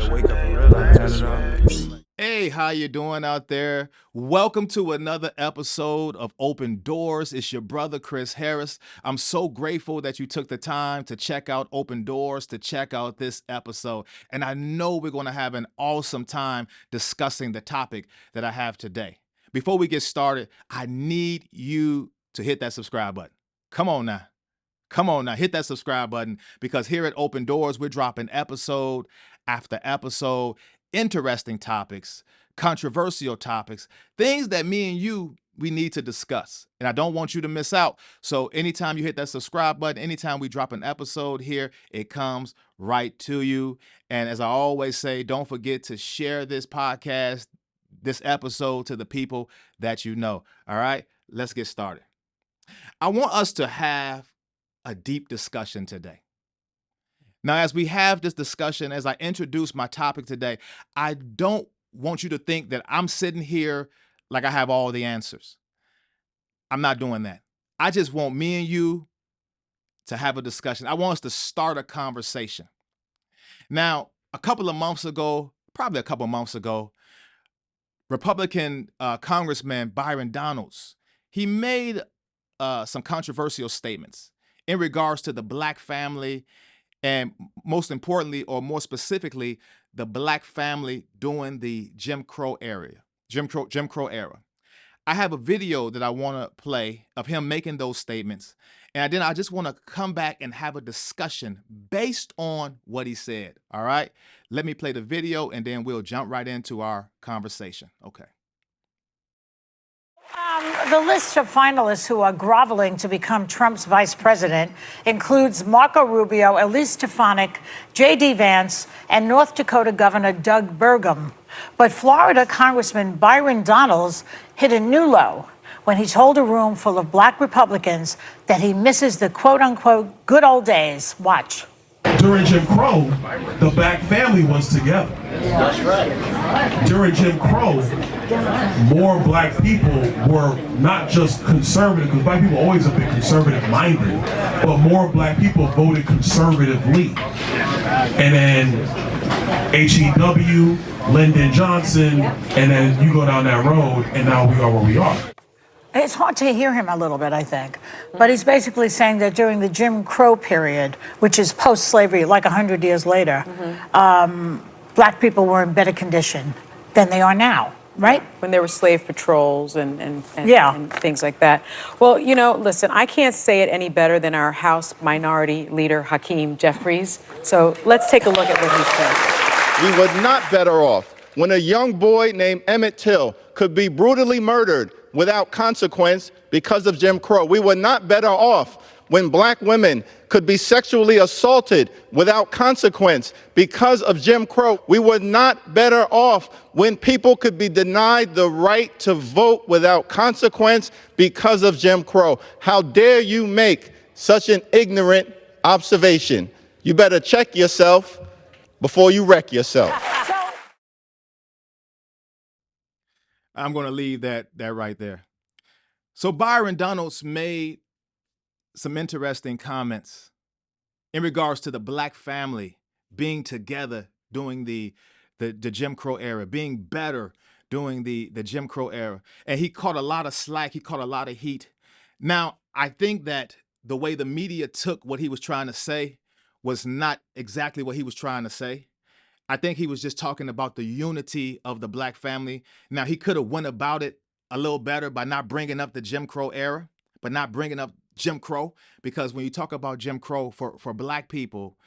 wake up and realize had it all. Hey, how you doing out there? Welcome to another episode of Open Doors. It's your brother, Chris Harris. I'm so grateful that you took the time to check out Open Doors, to check out this episode. And I know we're going to have an awesome time discussing the topic that I have today. Before we get started, I need you to hit that subscribe button. Come on now. Come on now, hit that subscribe button because here at Open Doors, we're dropping episode after episode, interesting topics, controversial topics, things that me and you, we need to discuss. And I don't want you to miss out. So anytime you hit that subscribe button, anytime we drop an episode here, it comes right to you. And as I always say, don't forget to share this podcast, this episode to the people that you know. All right, let's get started. I want us to have a deep discussion today. Now, as we have this discussion, as I introduce my topic today, I don't want you to think that I'm sitting here like I have all the answers. I'm not doing that. I just want me and you to have a discussion. I want us to start a conversation. Now, probably a couple of months ago, Republican Congressman Byron Donalds, he made some controversial statements in regards to the black family and most importantly, or more specifically, the black family during the Jim Crow era. Jim Crow era. I have a video that I want to play of him making those statements. And then I just want to come back and have a discussion based on what he said. All right. Let me play the video and then we'll jump right into our conversation. Okay. The list of finalists who are groveling to become Trump's vice president includes Marco Rubio, Elise Stefanik, J.D. Vance, and North Dakota Governor Doug Burgum. But Florida Congressman Byron Donalds hit a new low when he told a room full of black Republicans that he misses the quote-unquote good old days. Watch. During Jim Crow, the black family was together. That's right. During Jim Crow, more black people were not just conservative, because black people are always a bit conservative-minded, but more black people voted conservatively. And then H.E.W., Lyndon Johnson, and then you go down that road, and now we are where we are. It's hard to hear him a little bit, I think. But he's basically saying that during the Jim Crow period, which is post-slavery, like 100 years later, black people were in better condition than they are now, right? When there were slave patrols and Yeah. things like that. Well, you know, listen, I can't say it any better than our House Minority Leader, Hakeem Jeffries. So let's take a look at what he said. We were not better off when a young boy named Emmett Till could be brutally murdered without consequence because of Jim Crow. We were not better off when black women could be sexually assaulted without consequence because of Jim Crow. We were not better off when people could be denied the right to vote without consequence because of Jim Crow. How dare you make such an ignorant observation? You better check yourself before you wreck yourself. I'm going to leave that right there. So Byron Donalds made some interesting comments in regards to the black family being together during the Jim Crow era, being better during the Jim Crow era. And he caught a lot of slack. He caught a lot of heat. Now, I think that the way the media took what he was trying to say was not exactly what he was trying to say. I think he was just talking about the unity of the black family. Now, he could have went about it a little better by not bringing up the Jim Crow era, but not bringing up Jim Crow, because when you talk about Jim Crow for black people,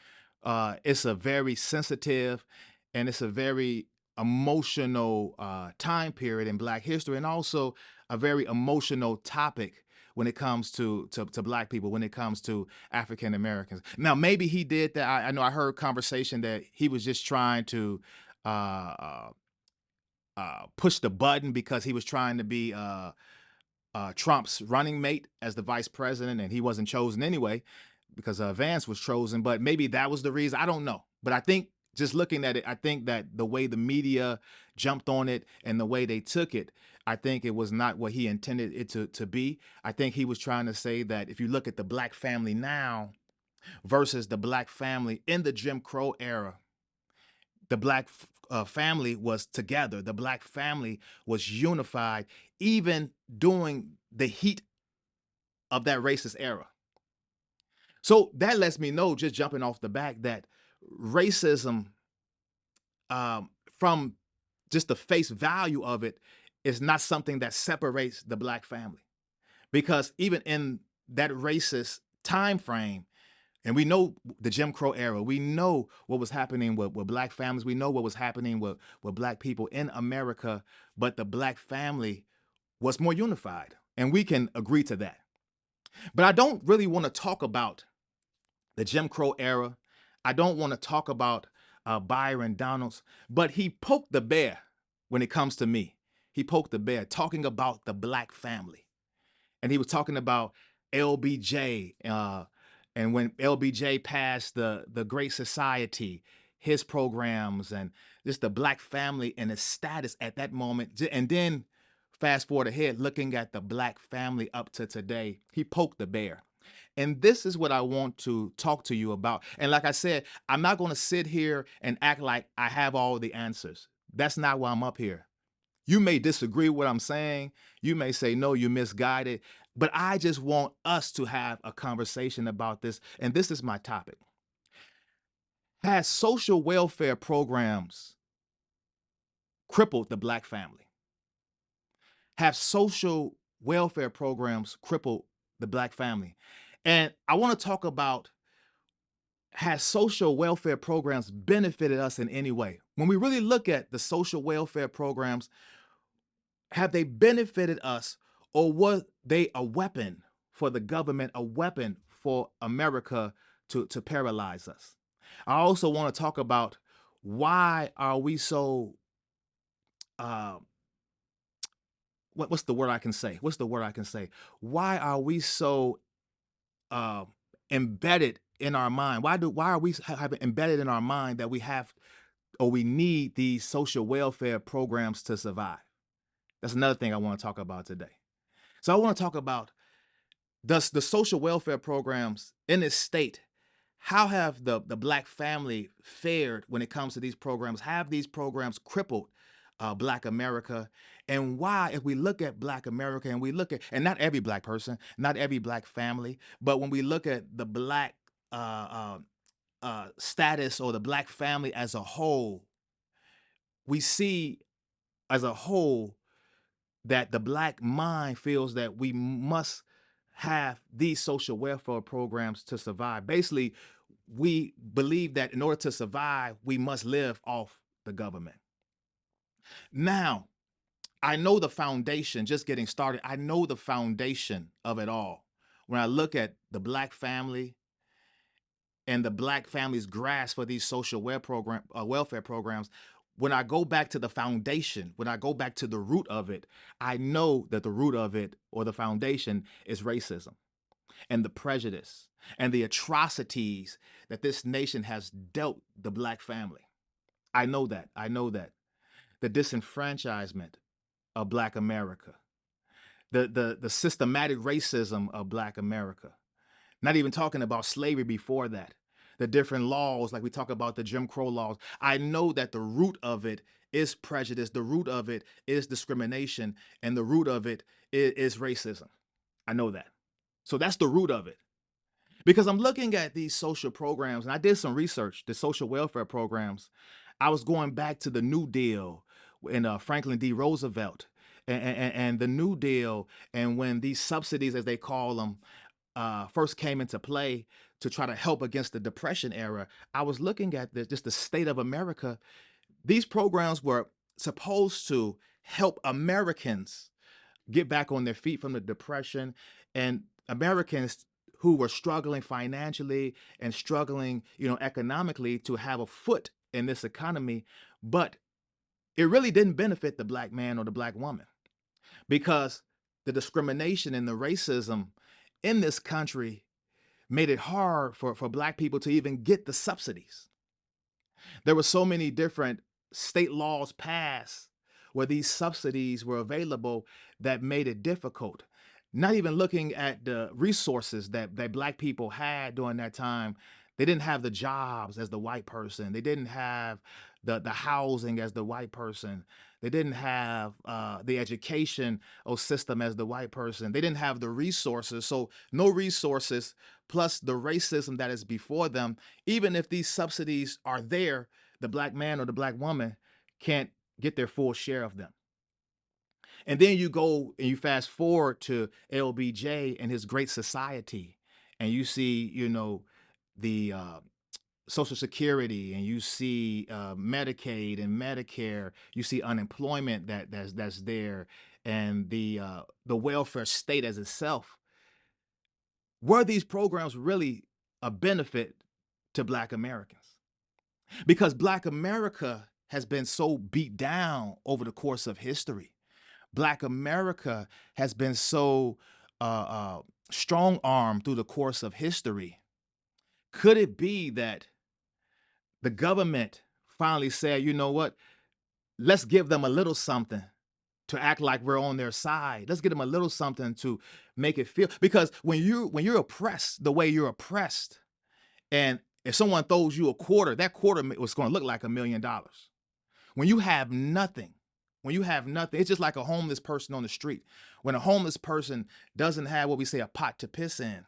it's a very sensitive and it's a very emotional time period in black history, and also a very emotional topic when it comes to black people, when it comes to African Americans. Now, maybe he did that. I know I heard conversation that he was just trying to push the button because he was trying to be Trump's running mate as the vice president, and he wasn't chosen anyway because Vance was chosen. But maybe that was the reason. I don't know. But I think just looking at it, I think that the way the media jumped on it and the way they took it, I think it was not what he intended it to be. I think he was trying to say that if you look at the black family now versus the black family in the Jim Crow era, the black family was together. The black family was unified, even during the heat of that racist era. So that lets me know, just jumping off the back, that racism, from just the face value of it, is not something that separates the black family. Because even in that racist time frame, and we know the Jim Crow era, we know what was happening with black families, we know what was happening with black people in America, but the black family was more unified. And we can agree to that. But I don't really want to talk about the Jim Crow era. I don't want to talk about Byron Donalds, but he poked the bear when it comes to me. He poked the bear talking about the black family. And he was talking about LBJ, and when LBJ passed the Great Society, his programs, and just the black family and its status at that moment. And then fast forward ahead, looking at the black family up to today, he poked the bear. And this is what I want to talk to you about. And like I said, I'm not going to sit here and act like I have all the answers. That's not why I'm up here. You may disagree with what I'm saying. You may say, no, you're misguided. But I just want us to have a conversation about this. And this is my topic. Has social welfare programs crippled the black family? Have social welfare programs crippled the black family? And I want to talk about, has social welfare programs benefited us in any way? When we really look at the social welfare programs, have they benefited us, or were they a weapon for the government, a weapon for America to paralyze us? I also want to talk about, why are we so, what's the word I can say? What's the word I can say? Why are we so embedded in our mind? Why are we have embedded in our mind that we have, or we need these social welfare programs to survive? That's another thing I want to talk about today. So I want to talk about, does the social welfare programs in this state, how have the black family fared when it comes to these programs? Have these programs crippled black America? And why, if we look at black America, and we look at, and not every black person, not every black family, but when we look at the black status, or the black family as a whole, we see as a whole that the black mind feels that we must have these social welfare programs to survive. Basically, we believe that in order to survive, we must live off the government. Now, I know the foundation, just getting started, I know the foundation of it all. When I look at the black family and the black family's grasp for these social welfare programs, when I go back to the foundation, when I go back to the root of it, I know that the root of it, or the foundation, is racism and the prejudice and the atrocities that this nation has dealt the black family. I know that. I know that. The disenfranchisement of black America, the systematic racism of black America. Not even talking about slavery before that. The different laws, like we talk about the Jim Crow laws. I know that the root of it is prejudice. The root of it is discrimination. And the root of it is racism. I know that. So that's the root of it. Because I'm looking at these social programs, and I did some research, the social welfare programs. I was going back to the New Deal in Franklin D. Roosevelt, and the New Deal, and when these subsidies, as they call them, first came into play to try to help against the Depression era. I was looking at just the state of America. These programs were supposed to help Americans get back on their feet from the Depression, and Americans who were struggling financially and struggling, economically, to have a foot in this economy. But it really didn't benefit the black man or the black woman, because the discrimination and the racism in this country made it hard for black people to even get the subsidies. There were so many different state laws passed where these subsidies were available that made it difficult. Not even looking at the resources that black people had during that time. They didn't have the jobs as the white person. They didn't have the housing as the white person. They didn't have the education system as the white person. They didn't have the resources. So no resources plus the racism that is before them. Even if these subsidies are there, the black man or the black woman can't get their full share of them. And then you go and you fast forward to LBJ and his Great Society, and you see, the Social Security, and you see Medicaid and Medicare. You see unemployment that's there, and the welfare state as itself. Were these programs really a benefit to Black Americans? Because Black America has been so beat down over the course of history. Black America has been so strong-armed through the course of history. Could it be that the government finally said, you know what, let's give them a little something to act like we're on their side. Let's give them a little something to make it feel, because when you're oppressed the way you're oppressed, and if someone throws you a quarter, that quarter was going to look like $1 million. When you have nothing, it's just like a homeless person on the street. When a homeless person doesn't have what we say a pot to piss in,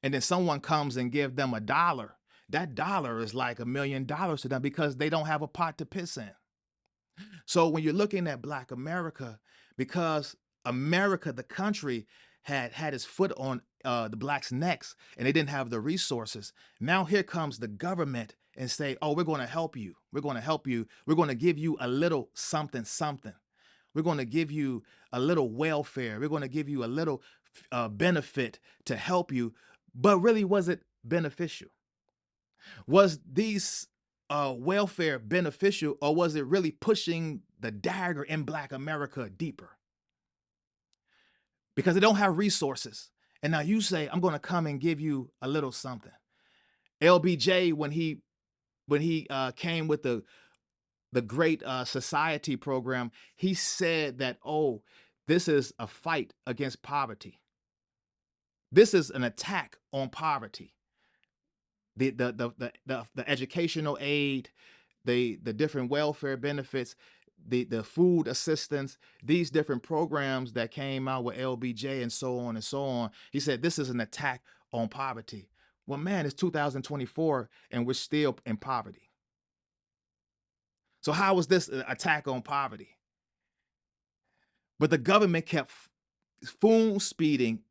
and then someone comes and give them $1, that dollar is like $1 million to them because they don't have a pot to piss in. So when you're looking at Black America, because America, the country, had its foot on the blacks' necks, and they didn't have the resources. Now here comes the government and say, oh, we're going to help you. We're going to help you. We're going to give you a little something, something. We're going to give you a little welfare. We're going to give you a little benefit to help you. But really, was it beneficial? Was these welfare beneficial, or was it really pushing the dagger in Black America deeper? Because they don't have resources. And now you say, I'm going to come and give you a little something. LBJ, when he came with the Great Society program, he said that, oh, this is a fight against poverty. This is an attack on poverty. The educational aid, the different welfare benefits, the food assistance, these different programs that came out with LBJ and so on and so on. He said this is an attack on poverty. Well, man, it's 2024 and we're still in poverty. So how was this an attack on poverty? But the government kept spoon speeding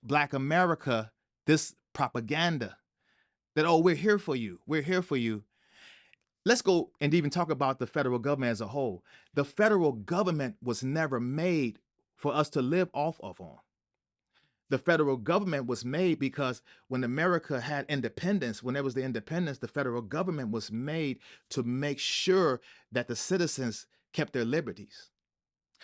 Black America this propaganda that, oh, we're here for you. We're here for you. Let's go and even talk about the federal government as a whole. The federal government was never made for us to live off of on. The federal government was made because when America had independence, when there was the independence, the federal government was made to make sure that the citizens kept their liberties.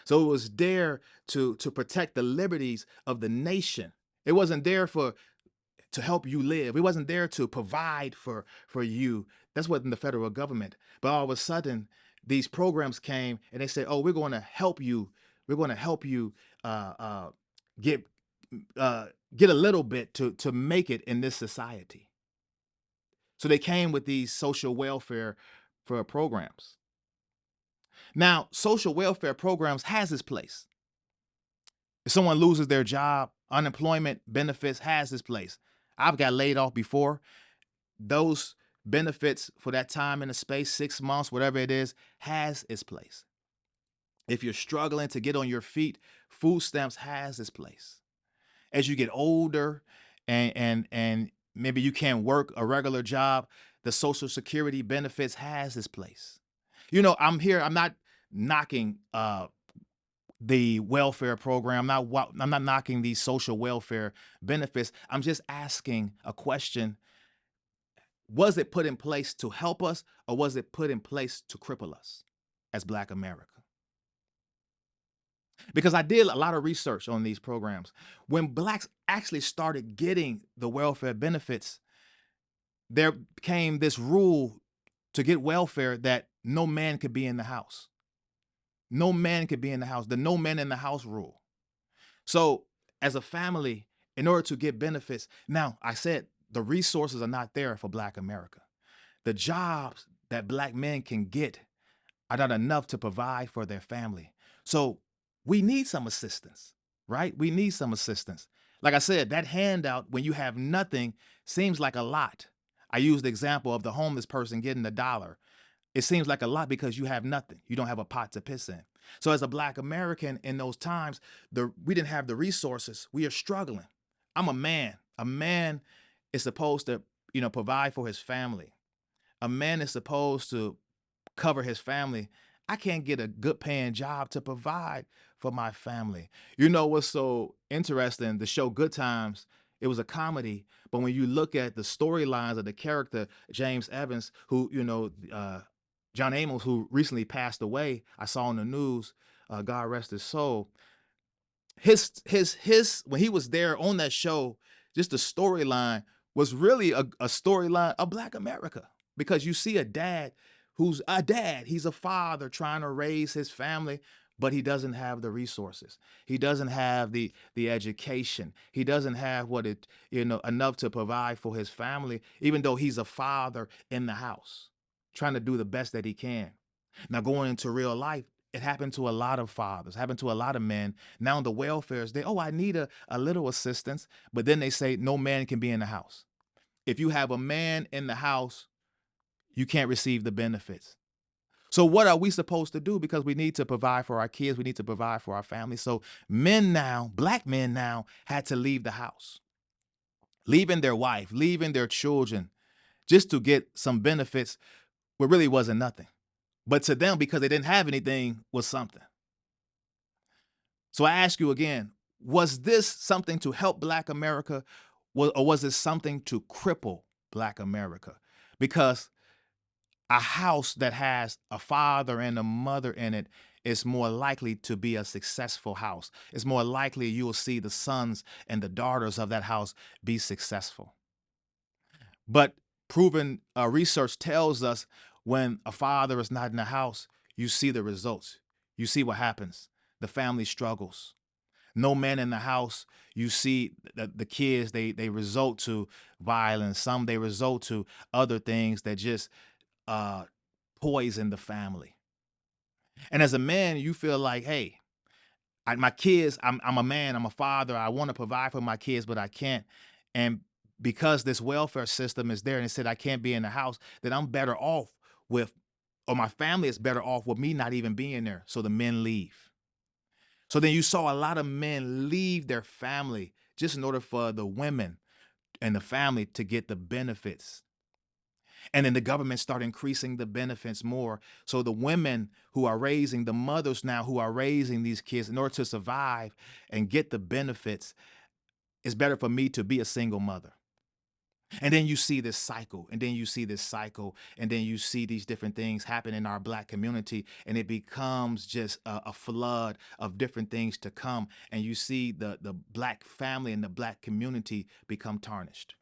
So it was there to protect the liberties of the nation. It wasn't there to help you live. It wasn't there to provide for you. That's what in the federal government. But all of a sudden, these programs came and they said, oh, we're going to help you. We're going to help you get a little bit to make it in this society. So they came with these social welfare for programs. Now, social welfare programs has its place. If someone loses their job, unemployment benefits has its place. I've got laid off before. Those benefits for that time in the space, 6 months, whatever it is, has its place. If you're struggling to get on your feet, food stamps has its place. As you get older and maybe you can't work a regular job, the Social Security benefits has its place. I'm not knocking the welfare program. I'm not knocking these social welfare benefits. I'm just asking a question. Was it put in place to help us, or was it put in place to cripple us as Black America? Because I did a lot of research on these programs. When Blacks actually started getting the welfare benefits, there came this rule to get welfare that no man could be in the house. No man could be in the house. The no man in the house rule. So as a family, in order to get benefits, now I said the resources are not there for Black America. The jobs that Black men can get are not enough to provide for their family. So we need some assistance, right? We need some assistance. Like I said, that handout when you have nothing seems like a lot. I used the example of the homeless person getting $1. It seems like a lot because you have nothing. You don't have a pot to piss in. So as a Black American in those times, we didn't have the resources. We are struggling. I'm a man. A man is supposed to, provide for his family. A man is supposed to cover his family. I can't get a good paying job to provide for my family. You know what's so interesting? The show Good Times, it was a comedy, but when you look at the storylines of the character, James Evans, who, John Amos, who recently passed away, I saw on the news, God rest his soul. His when he was there on that show, just the storyline was really a storyline of Black America, because you see a dad who's a dad. He's a father trying to raise his family, but he doesn't have the resources. He doesn't have the education. He doesn't have enough to provide for his family, even though he's a father in the house, trying to do the best that he can. Now, going into real life, it happened to a lot of fathers, happened to a lot of men. Now the welfare is there. Oh, I need a little assistance. But then they say no man can be in the house. If you have a man in the house, you can't receive the benefits. So what are we supposed to do? Because we need to provide for our kids. We need to provide for our families. So men now, Black men now, had to leave the house, leaving their wife, leaving their children, just to get some benefits where really wasn't nothing. But to them, because they didn't have anything, was something. So I ask you again, was this something to help Black America, or was it something to cripple Black America? Because a house that has a father and a mother in it is more likely to be a successful house. It's more likely you will see the sons and the daughters of that house be successful. But proven research tells us when a father is not in the house, you see the results. You see what happens. The family struggles. No man in the house, you see the kids, they result to violence. Some they result to other things that just poison the family. And as a man, you feel like, hey, my kids, I'm a man, I'm a father, I want to provide for my kids, but I can't. And because this welfare system is there and it said I can't be in the house, then I'm better off with, or my family is better off with me not even being there. So the men leave. So then you saw a lot of men leave their family just in order for the women and the family to get the benefits. And then the government started increasing the benefits more. So the women who are raising, the mothers now who are raising these kids, in order to survive and get the benefits, it's better for me to be a single mother. And then you see this cycle, and then you see this cycle, and then you see these different things happen in our Black community, and it becomes just a flood of different things to come. And you see the Black family and the Black community become tarnished.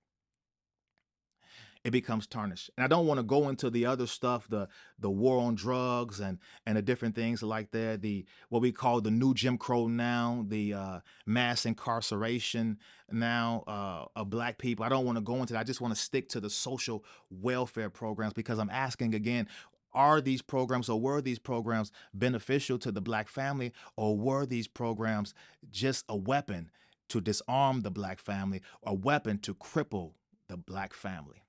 It becomes tarnished. And I don't want to go into the other stuff, the war on drugs and the different things like that, the what we call the new Jim Crow now, the mass incarceration now of Black people. I don't want to go into that. I just want to stick to the social welfare programs, because I'm asking again, are these programs, or were these programs beneficial to the Black family, or were these programs just a weapon to disarm the Black family, a weapon to cripple the Black family?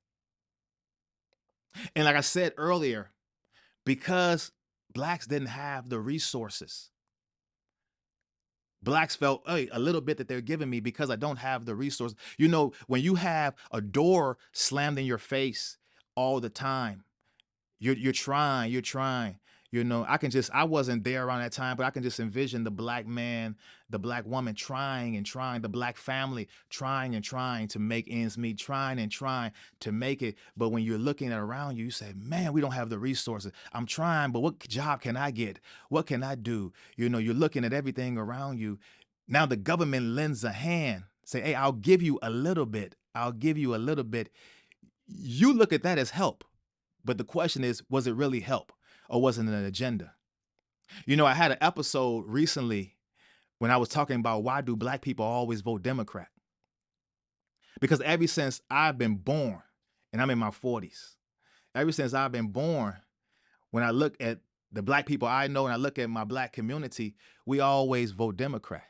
And like I said earlier, because Blacks didn't have the resources, Blacks felt, hey, a little bit that they're giving me because I don't have the resources. You know, when you have a door slammed in your face all the time, you're trying. You know, I wasn't there around that time, but I can just envision the Black man, the Black woman trying, the Black family trying to make ends meet, trying to make it. But when you're looking at around you, you say, man, we don't have the resources. I'm trying, but what job can I get? What can I do? You know, you're looking at everything around you. Now the government lends a hand, say, hey, I'll give you a little bit. You look at that as help. But the question is, was it really help? Or was it an agenda? You know, I had an episode recently when I was talking about why do Black people always vote Democrat? Because ever since I've been born, and I'm in my 40s, ever since I've been born, when I look at The black people I know, and I look at my black community, we always vote Democrat.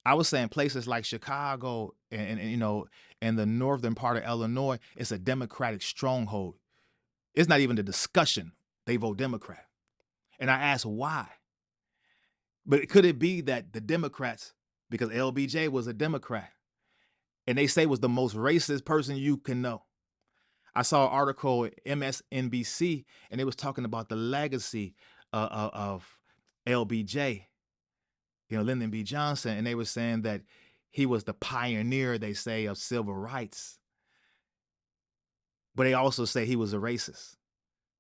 I was saying places like Chicago and you know, and the northern part of Illinois, it's a Democratic stronghold. It's not even the discussion. They vote Democrat. And I asked why. But could it be that the Democrats, because LBJ was a Democrat, and they say was the most racist person you can know. I saw an article at MSNBC, and it was talking about the legacy of LBJ, you know, Lyndon B. Johnson, and they were saying that he was the pioneer, they say, of civil rights. But they also say he was a racist.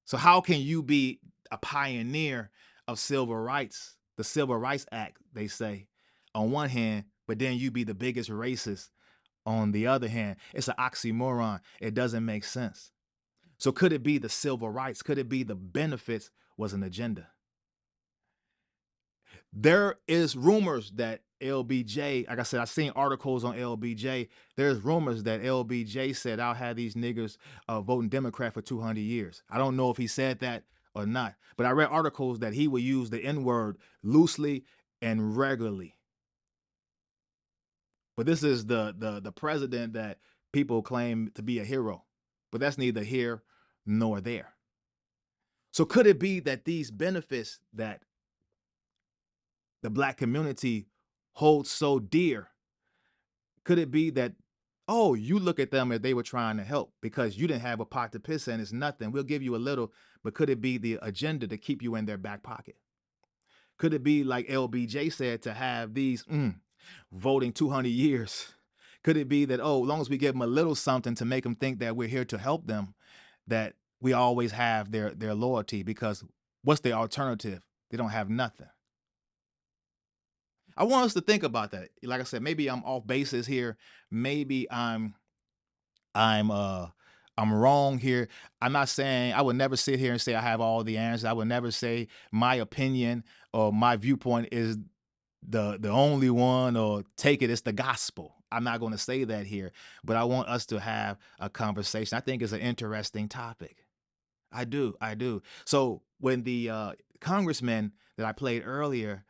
So how can you be a pioneer of civil rights, the Civil Rights Act, they say, on one hand, but then you be the biggest racist on the other hand? It's an oxymoron. It doesn't make sense. So could it be the civil rights? Could it be the benefits was an agenda? There is rumors that LBJ, like I said, I've seen articles on LBJ. There's rumors that LBJ said, I'll have these niggers voting Democrat for 200 years. I don't know if he said that or not, but I read articles that he would use the N-word loosely and regularly. But this is the president that people claim to be a hero, but that's neither here nor there. So could it be that these benefits that the black community holds so dear, could it be that, oh, you look at them as they were trying to help because you didn't have a pot to piss in, it's nothing, we'll give you a little, but could it be the agenda to keep you in their back pocket? Could it be like LBJ said, to have these voting 200 years? Could it be that, oh, as long as we give them a little something to make them think that we're here to help them, that we always have their loyalty? Because what's the alternative? They don't have nothing. I want us to think about that. Like I said, maybe I'm off basis here. Maybe I'm wrong here. I'm not saying, I would never sit here and say I have all the answers. I would never say my opinion or my viewpoint is the only one, or take it, it's the gospel. I'm not going to say that here, but I want us to have a conversation. I think it's an interesting topic. I do. So when the congressman that I played earlier,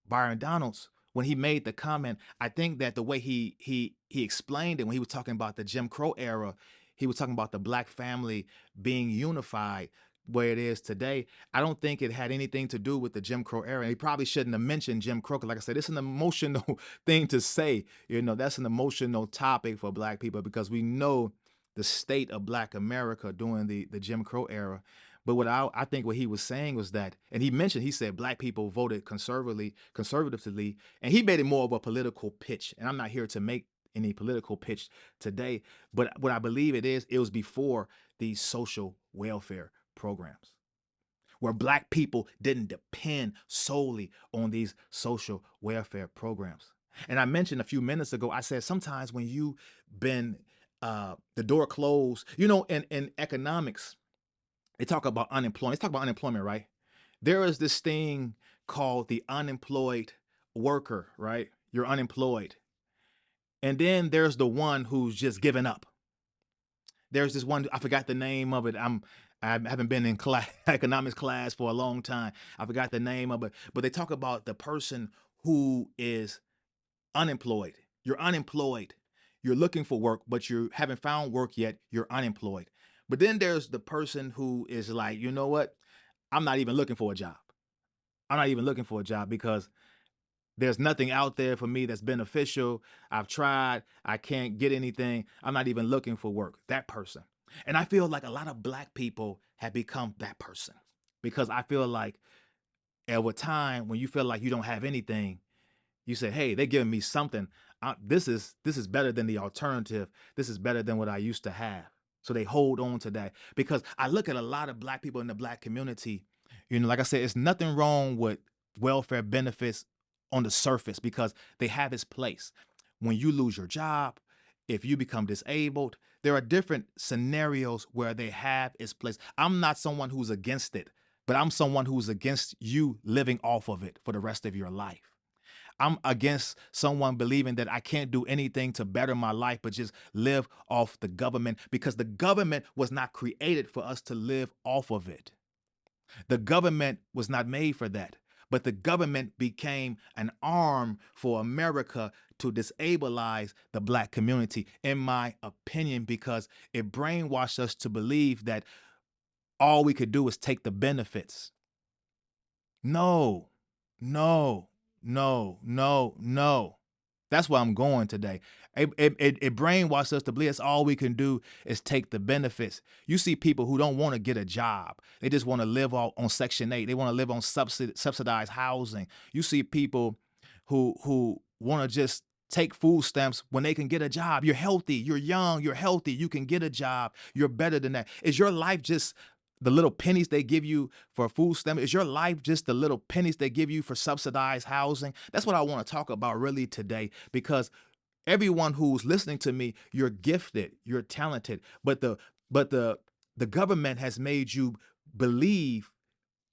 Byron Donalds, when he made the comment, I think that the way he explained it, when he was talking about the Jim Crow era, he was talking about the black family being unified where it is today. I don't think it had anything to do with the Jim Crow era. And he probably shouldn't have mentioned Jim Crow, 'cause like I said, it's an emotional thing to say. You know, that's an emotional topic for black people because we know the state of black America during the Jim Crow era. But what I think what he was saying was that, and he said black people voted conservatively, and he made it more of a political pitch. And I'm not here to make any political pitch today, but what I believe it was before these social welfare programs, where black people didn't depend solely on these social welfare programs. And I mentioned a few minutes ago, I said sometimes when you've been the door closed, you know, in economics, they talk about unemployment. Let's talk about unemployment, right? There is this thing called the unemployed worker, right? You're unemployed. And then there's the one who's just given up. There's this one, I forgot the name of it. I haven't been in economics class for a long time. I forgot the name of it. But they talk about the person who is unemployed. You're unemployed. You're looking for work, but you haven't found work yet. You're unemployed. But then there's the person who is like, you know what? I'm not even looking for a job. I'm not even looking for a job because there's nothing out there for me that's beneficial. I've tried. I can't get anything. I'm not even looking for work. That person. And I feel like a lot of black people have become that person because I feel like at a time when you feel like you don't have anything, you say, hey, they're giving me something. This is better than the alternative. This is better than what I used to have. So they hold on to that because I look at a lot of black people in the black community, you know, like I said, it's nothing wrong with welfare benefits on the surface because they have its place. When you lose your job, if you become disabled, there are different scenarios where they have its place. I'm not someone who's against it, but I'm someone who's against you living off of it for the rest of your life. I'm against someone believing that I can't do anything to better my life, but just live off the government because the government was not created for us to live off of it. The government was not made for that. But the government became an arm for America to disabilize the black community, in my opinion, because it brainwashed us to believe that all we could do is take the benefits. No, no, no, no, no. That's where I'm going today. It brainwashed us to believe that's all we can do is take the benefits. You see people who don't want to get a job. They just want to live on Section 8. They want to live on subsidized housing. You see people who want to just take food stamps when they can get a job. You're healthy. You're young. You're healthy. You can get a job. You're better than that. Is your life just the little pennies they give you for food stamps? Is your life just the little pennies they give you for subsidized housing? That's what I want to talk about really today, because everyone who's listening to me, you're gifted, you're talented, but the government has made you believe,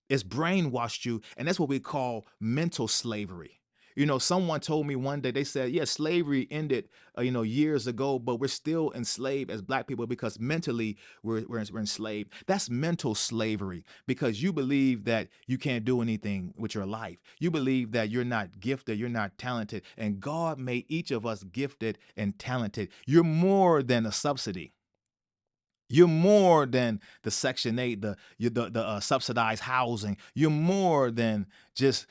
it's brainwashed you, and that's what we call mental slavery. You know, someone told me one day, they said, yeah, slavery ended, years ago, but we're still enslaved as black people because mentally we're enslaved. That's mental slavery, because you believe that you can't do anything with your life. You believe that you're not gifted, you're not talented, and God made each of us gifted and talented. You're more than a subsidy. You're more than the Section 8, the subsidized housing. You're more than just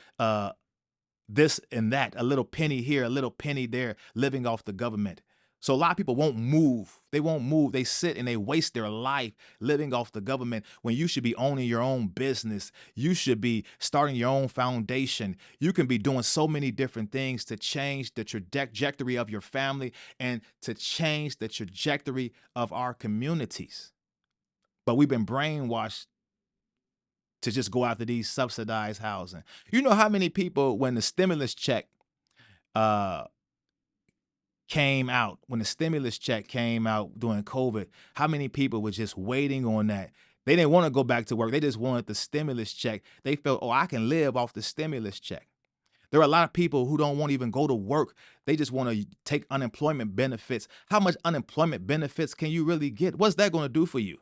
this and that, a little penny here, a little penny there, living off the government. So a lot of people won't move. They won't move. They sit and they waste their life living off the government when you should be owning your own business. You should be starting your own foundation. You can be doing so many different things to change the trajectory of your family and to change the trajectory of our communities. But we've been brainwashed to just go after these subsidized housing. You know how many people, when the stimulus check uh, came out, during COVID, how many people were just waiting on that? They didn't want to go back to work. They just wanted the stimulus check. They felt, oh, I can live off the stimulus check. There are a lot of people who don't want to even go to work. They just want to take unemployment benefits. How much unemployment benefits can you really get? What's that going to do for you?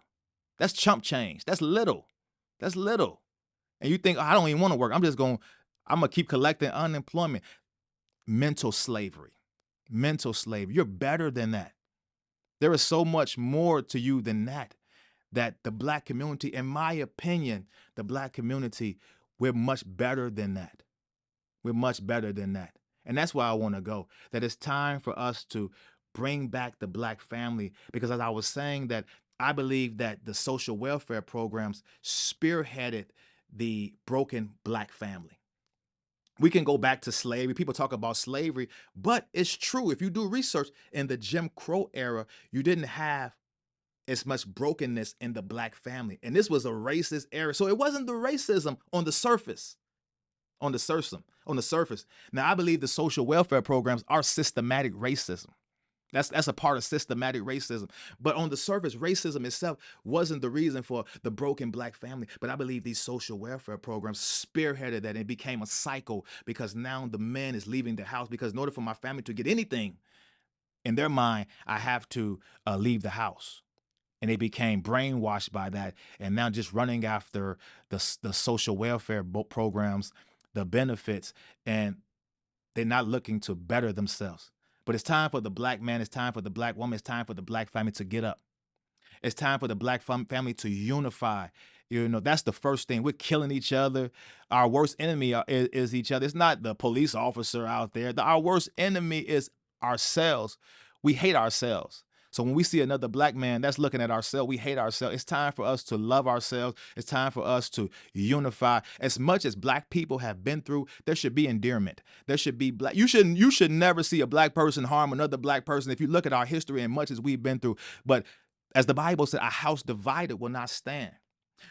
That's chump change. That's little. That's little. And you think, oh, I don't even want to work. I'm going to keep collecting unemployment. Mental slavery. Mental slavery. You're better than that. There is so much more to you than that. That the black community, in my opinion, the black community, we're much better than that. We're much better than that. And that's why I want to go. That it's time for us to bring back the black family. Because as I was saying, that I believe that the social welfare programs spearheaded the broken black family. We can go back to slavery. People talk about slavery, but it's true. If you do research, in the Jim Crow era, you didn't have as much brokenness in the black family. And this was a racist era. So it wasn't the racism on the surface. On the surface. Now, I believe the social welfare programs are systematic racism. That's a part of systematic racism. But on the surface, racism itself wasn't the reason for the broken black family. But I believe these social welfare programs spearheaded that, and it became a cycle, because now the man is leaving the house, because in order for my family to get anything, in their mind, I have to leave the house. And they became brainwashed by that, and now just running after the social welfare programs, the benefits, and they're not looking to better themselves. But it's time for the black man, it's time for the black woman, it's time for the black family to get up. It's time for the black family to unify. That's the first thing. We're killing each other. Our worst enemy is each other. It's not the police officer out there. Our worst enemy is ourselves. We hate ourselves. So when we see another black man that's looking at ourselves, we hate ourselves. It's time for us to love ourselves. It's time for us to unify. As much as black people have been through, there should be endearment. There should be black. You should never see a black person harm another black person. If you look at our history and much as we've been through, but as the Bible said, a house divided will not stand.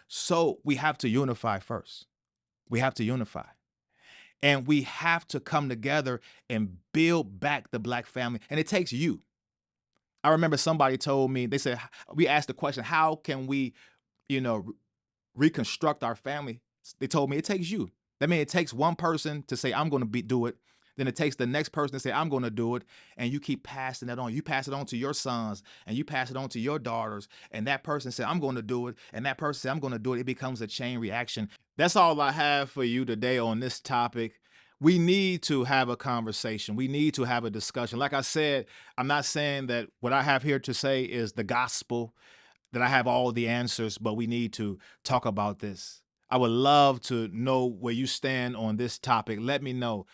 So we have to unify first. We have to unify. And we have to come together and build back the black family. And it takes you. I remember somebody told me, they said, we asked the question, how can we, reconstruct our family? They told me it takes you. That means it takes one person to say, I'm going to do it. Then it takes the next person to say, I'm going to do it. And you keep passing that on. You pass it on to your sons and you pass it on to your daughters. And that person said, I'm going to do it. And that person said, I'm going to do it. It becomes a chain reaction. That's all I have for you today on this topic. We need to have a conversation. We need to have a discussion. Like I said, I'm not saying that what I have here to say is the gospel, that I have all the answers, but we need to talk about this. I would love to know where you stand on this topic. Let me know.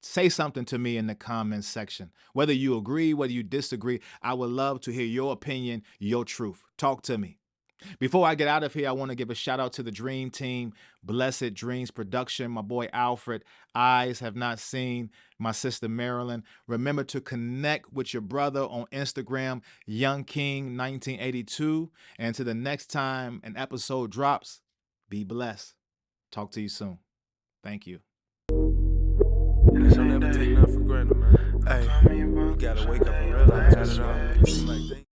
Say something to me in the comments section. Whether you agree, whether you disagree, I would love to hear your opinion, your truth. Talk to me. Before I get out of here, I want to give a shout out to the Dream Team, Blessed Dreams Production, my boy Alfred, Eyes Have Not Seen, my sister Marilyn. Remember to connect with your brother on Instagram, Young King 1982. And until the next time an episode drops, be blessed. Talk to you soon. Thank you. Don't ever take nothing for granted, man. Hey, you gotta wake up and realize that it seems like things